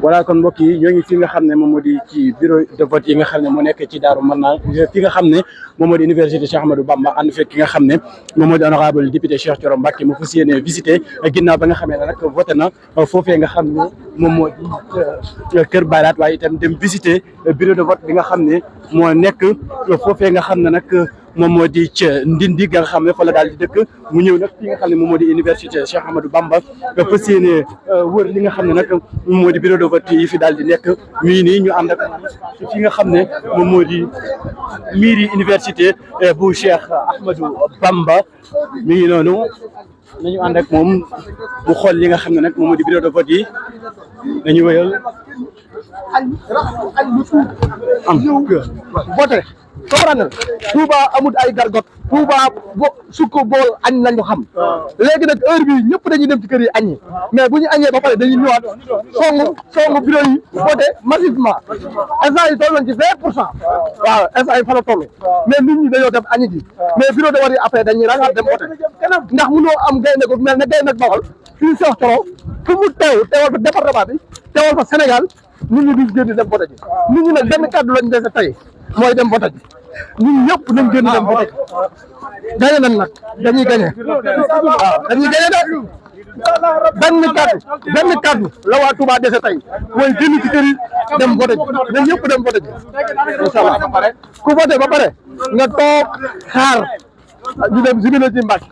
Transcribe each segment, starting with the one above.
voilà kon mbokk yi ñoo ngi fi nga xam ne moom moo di ci bureau de vote yi nga xam ne moo nekk ci Daaru Marnaan fi nga xam ne moom moo di université Cheikh Ahmadou Bamba ànd fekk ki nga xam ne moom moo di honorable député Cheikh Thioro Mbacké mu fas yéene visité ginnaaw ba nga xamee ne nag voté na foofee nga xam ne moom moo di Kër Baylaat waaye itam dem visité bureau de vote bi nga xam ne moo nekk foofee nga xam ne nag moom moo di ca Ndindi nga xam ne fa la daal di dëkk mu ñëw nag fi nga xam ne moom moo di université Cheikh Ahmadou Bamba fas yéene wër li nga xam ne nag moom moo di bureau de vote yi fi daal di nekk mii nii ñu ànd ak fi nga xam ne moom moo di miiri université bu Cheikh Ahmadou Bamba mi ngi noonu nañu ànd ak moom bu xool li nga xam ne nag moom moo di bureau de vote yi nañu wëyal am voté comprendre Touba amul ay gargot Touba sukk bool añ lañu xam léegi nag heure bi ñëpp dañuy dem ci kër yi añi mais bu ñu añee ba pare dañuy ñëwaat songu bureau yi voté massivement instant yi toll nañ ci 20% waaw instant yi fa la toll mais nit ñi dañoo dem añi ji mais bureau de vote yi après dañuy rangaat dem voté ndax mënoo am gaynde ko mel ne gaynde Bawol fii Cheikh Thioro fu mu teewal fa département bi teewal fa Sénégal nit ñi duñ génn dem voté ji nit ñi nag benn kàddu lañ dese tey mooy dem voté ji ñun ñëpp nañ génn dem voté ji gañe nañ nag dañuy gañe waaw dañuy gañe de benn kàddu la waa Touba dese tey mooy génn ci kër yi dem voté ji ñun ñëpp dem voté ji incha allah ku voté ba pare nga toog xaar ñu dem jubile ci Mbàkke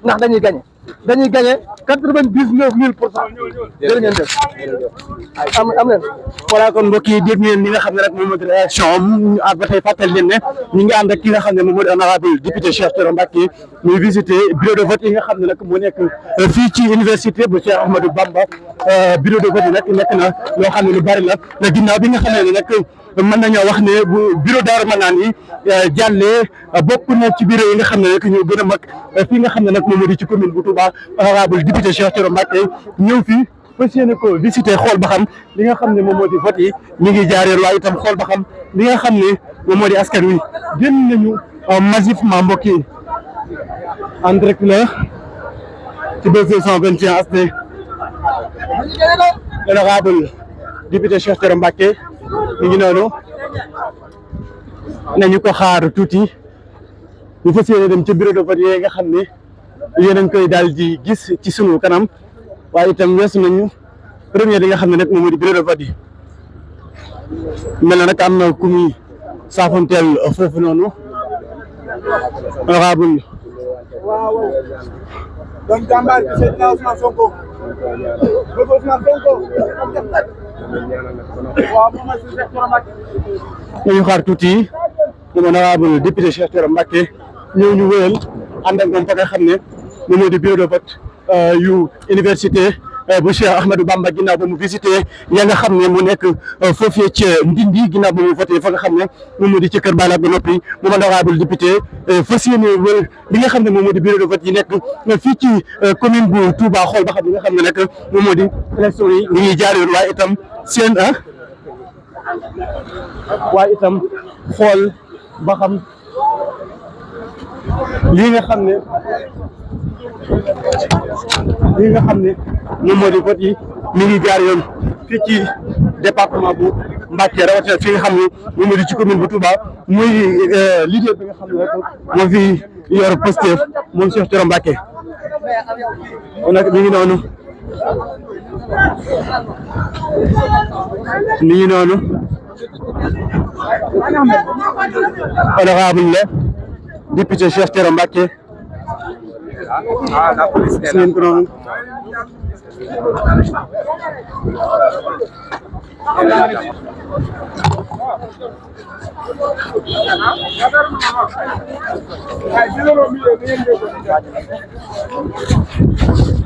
ndax dañuy gañe 99,000%. jërë ngeen jëf am leen voilà kon mbokk yi dégg ngeen li nga xam ne rek moom moo di réaction am ba tey fàttali leen ne ñu ngi ànd ak ki nga xam ne moom moo di honorable député Cheikh Thioro Mbacké muy visité bureau de vote yi nga xam ne nag moo nekk fii ci université bu Cheikh Ahmadou Bamba bureau de vote yi nag nekk na loo xam ne lu bari la ginnaaw bi nga xam ne nag mën nañoo wax ne bu bureau Daaru Marnaan yi jàllee bokk na ci bureau yi nga xam ne nag ñoo gën a mag fii nga xam ne nag moom moo di ci commune bu Touba honorable député Cheikh Thioro Mbacké ñëw fii fas yéene ko visité xool ba xam li nga xam ne moom moo di vote yi mi ngi jaareel waaye itam xool ba xam li nga xam ne moom moo di askan wi génn nañu massivement mbokk yi en direct la ci 221 HD honorable député Cheikh Thioro Mbacké mi ngi noonu nañu ko xaar tuuti ñu fas yéene dem ci bureau de vote yi nga xam ne yéen a ngi koy daal di gis ci sunu kanam waaye itam weesu nañu première li nga xam ne nag moom moo di bureau de vote yi mel na nag am na ku muy saafonteel foofu noonu honorable donc jàmbaar bi Seydina Ousmane Sonko bëgg Ousmane Sonko waaw moom mooy Cheikh Thioro Mbacké nañu xaar tuuti moom honorable député Cheikh Thioro Mbacké ñëw ñu wéyal ànd ak moom fa nga xam ne moom moo di bureau de vote yu université bu Cheikh Ahmadou Bamba ginnaaw ba mu visité ya nga xam ne mu nekk foofee ca Ndindi ginnaaw ba mu voté fa nga xam ne moom moo di ca Kër Baylaat ba noppi moom honorable député fas yéene wër li nga xam ne moom moo di bureau de vote yi nekk fii ci commune bu Touba xool ba xam li nga xam ne nag moom moo di élection yi ñu ngi jaar yoon waaye itam seen waaye itam xool ba xam lii nga xam ne moom moo di vote yi mi ngi jaar yoon fii ci département bu Mbacké rawatina fi nga xam ne moom moo di ci commune bu Touba muy leader bi nga xam ne rek moo fi yor Pastef moom Cheikh Thioro Mbacké kon nag mi ngi noonu honorable la député Cheikh Thioro Mbacké ngeen ko noonu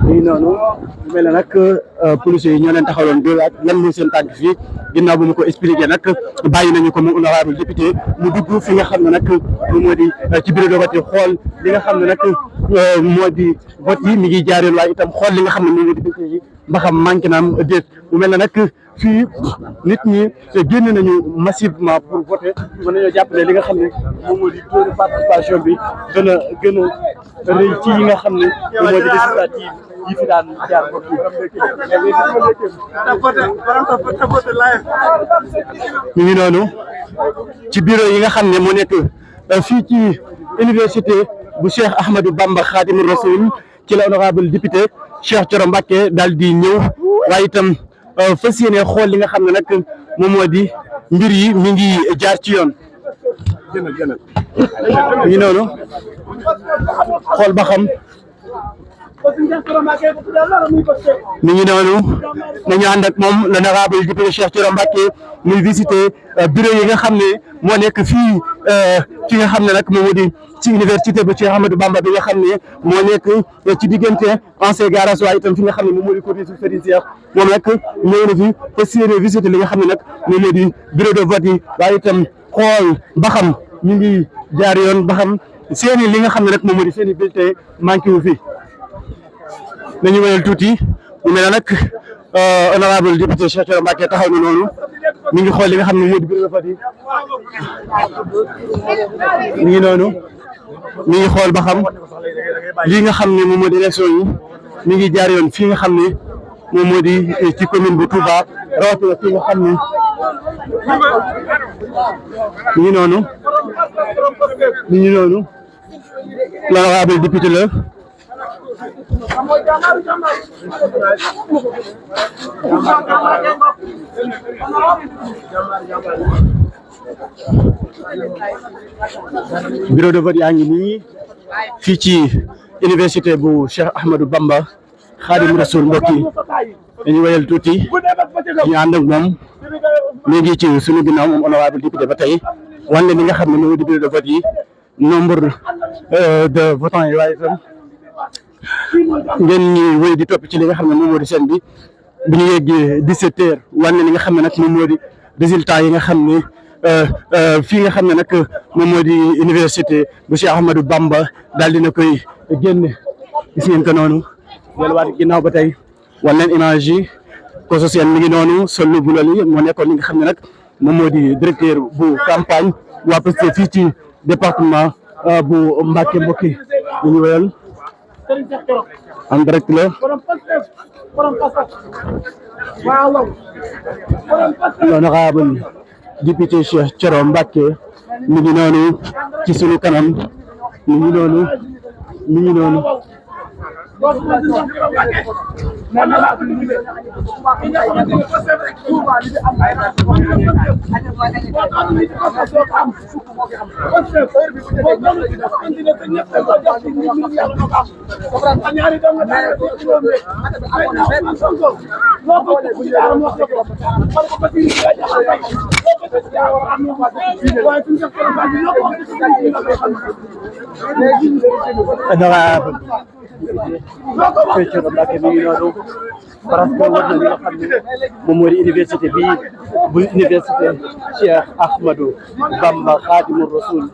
lii noonu mel na nag policiers yi ñoo leen taxawaloon di laaj lan mooy seen tànk fii ginnaaw bu mu ko expliqué nag bàyyi nañu ko mu honorable député mu dugg fi nga xam ne nag moom moo di ci bureau de vote yi xool li nga xam ne nag moo di vote yi mi ngi jaareel waaye itam xool li nga xam ne moom moo di bulletin yi ba xam manqué na am déet mu mel ne nag fii nit ñi génn nañu massivement pour voter mën nañoo jàpp ne li nga xam ne moom moo di taux de participation bi gën a rëy ci yi nga xam ne moom moo di législative yi fi daan jaar ko ñu ngi noonu ci bureau yi nga xam ne moo nekk fii ci université bu Cheikh Ahmadou Bamba Khadimou Rassoul ci la honorable député Cheikh Thioro Mbacké daal di ñëw waaye itam fas yéene xool li nga xam ne nag moom moo di mbir yi mi ngi jaar ci yoon mi ngi noonu xool ba xam mi ngi noonu nañu ànd ak moom l'honorable député Cheikh Thioro Mbacké muy visiter bureau yi nga xam ne moo nekk fii ki nga xam ne nag moom moo di ci université bu Cheikh Ahmadou Bamba bi nga xam ne moo nekk ci diggante ancien garage waaye itam fi nga xam ne moom moo di côté Serigne Cheikh moom nag ñëw na fi fas yéene visiter li nga xam ne nag moom moo di bureau de vote yi waaye itam xool ba xam ñu ngi jaar yoon ba xam seeni li nga xam ne nag moom moo di seeni bulletin manqué wu fi nañu wéyal tuuti mu mel ne nag honorable député Cheikh Thioro Mbacké taxaw na noonu mi ngi xool li nga xam ne moo di bureau de vote yi mi ngi noonu mi ngi xool ba xam lii nga xam ne moom moo di élection yi mi ngi jaar yoon fii nga xam ne moom moo di ci commune bu Touba rawatina fii nga xam ne mi ngi noonu l'honorable député la bureau de vote yaa ngi nii fii ci université bu Cheikh Ahmadou Bamba Khadimou Rassoul mbokk yi dañu wéyal tuuti ñu ànd ak moom mi ngi ci sunu ginnaaw moom honorable député ba tey wane li nga xam ne moom di bureau de vote yi nombre de votants yi waaye itam ngeen ñi wéy di topp ci li nga xam ne moom moo di seen bi bu ñu yeggee 17 heures wane li nga xam ne nag moom moo di résultat yi nga xam ne fii nga xam ne nag moom moo di université bu Cheikh Ahmadou Bamba daal dina koy génne gis ngeen ko noonu delluwaat ginnaaw ba tey wan leen image yi ko social mi ngi noonu solu bu lali moo nekkoon li nga xam ne nag moom moo di directeur bu campagne waa Pastef fii ci département bu Mbacké mbokk yi ñu ngi wéyal en direct la l'honorable député Cheikh Thioro Mbacké mi ngi noonu ci sunu kanam mi ngi noonu Cheikh Thioro Mbacké mi ngi noonu parce que war na li nga xam ne moom moo di université bi bu université Cheikh Ahmadou Bamba Khadimou Rassoul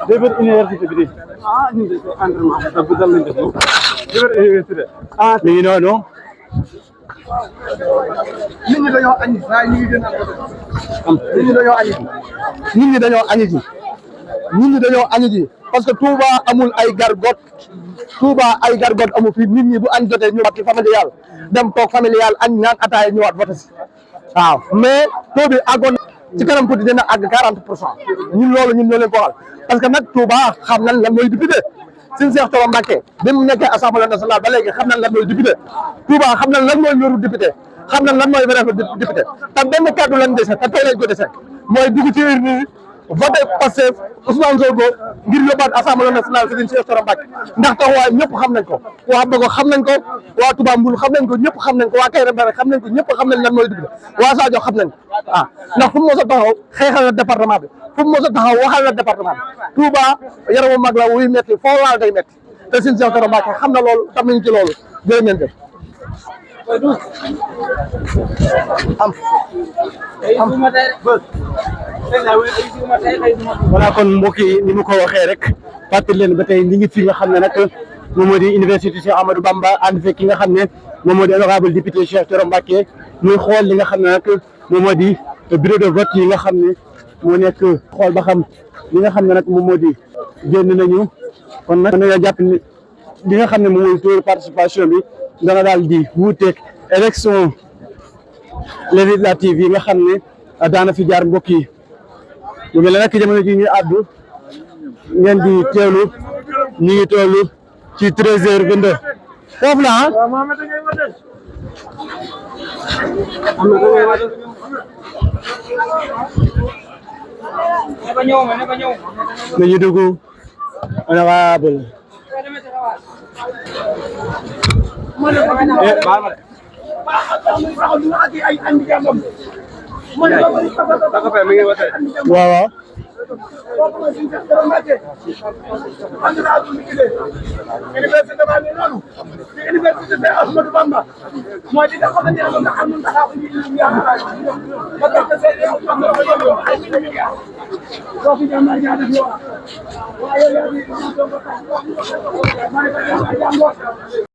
débat université bi di entraînement bu dal lañ def débat université mi ngi noonu nit ñi dañoo añi waaye ñu ngi gën a nit ñi dañoo añi nit ñi dañoo añi ji nit ñi dañoo añi ji parce que Touba amul ay gargot amul fii nit ñi bu añ jotee ñu wàcc familial dem toog familial añ naan ataaya ñëwaat voté si waaw mais taux bi àggoon ci kanam tuuti dina àgg 40% ñun loolu ñun ñoo leen ko waxal parce que nag Touba xam nañ lan mooy député Serigne Cheikh Thioro Mbacké bi mu nekkee assemblée nationale ba léegi xam nañ lan mooy député Touba xam nañ lan mooy yoru député xam nañ lan mooy vrai député te benn kàddu lañ dese te tey lañ ko dese mooy dugg ci urne voté Pastef Ousmane Sonko ngir yóbbaat assemblée nationale Serigne Cheikh Thioro Mbacké ndax taxawaay ñëpp xam nañ ko waa Bogo xam nañ ko waa Touba Mboul xam nañ ko ñëpp xam nañ ko waa Kayré Mbare xam nañ ko ñëpp xam nañ lan mooy député waa Sadio xam nañ ko ndax fu mu mos a taxaw xeexal na département bi fu mu mos a taxaw waxal na département bi Touba yaramu mag la wuy metti foo laal day metti te Serigne Cheikh Thioro Mbacké xam na loolu tam nañ ci loolu jërë ngeen jëf voilà kon mbokk yi ni mu ko waxee rek fàttali leen ba tey ñi ngi fi nga xam ne nag moom moo di université Cheikh Ahmadou Bamba ànd fekk ki nga xam ne moom moo di honorable député Cheikh Thioro Mbacké muy xool li nga xam ne nag moom moo di bureau de vote yi nga xam ne moo nekk xool ba xam li nga xam ne nag moom moo di génn nañu kon nag dañoo jàpp ni li nga xam ne moom mooy taux de participation bi dana daal di wuuteeg élection législative yi nga xam ne daana fi jaar mbokk yi mu mel ne nag jamono ji ñuy àddu ngeen di teewlu ñu ngi toll ci 13h22 foofu la ah. nañu dugg honorable waaw université baa ngi noonu ci université Cheikh Ahmadou Bamba mooy li nga xamante ne moom la am na taxaw ñu ñu yaakaar ba tax na seen yow am na ko yow ay milliards doo fi jàmm ay jaadu yow waaye yow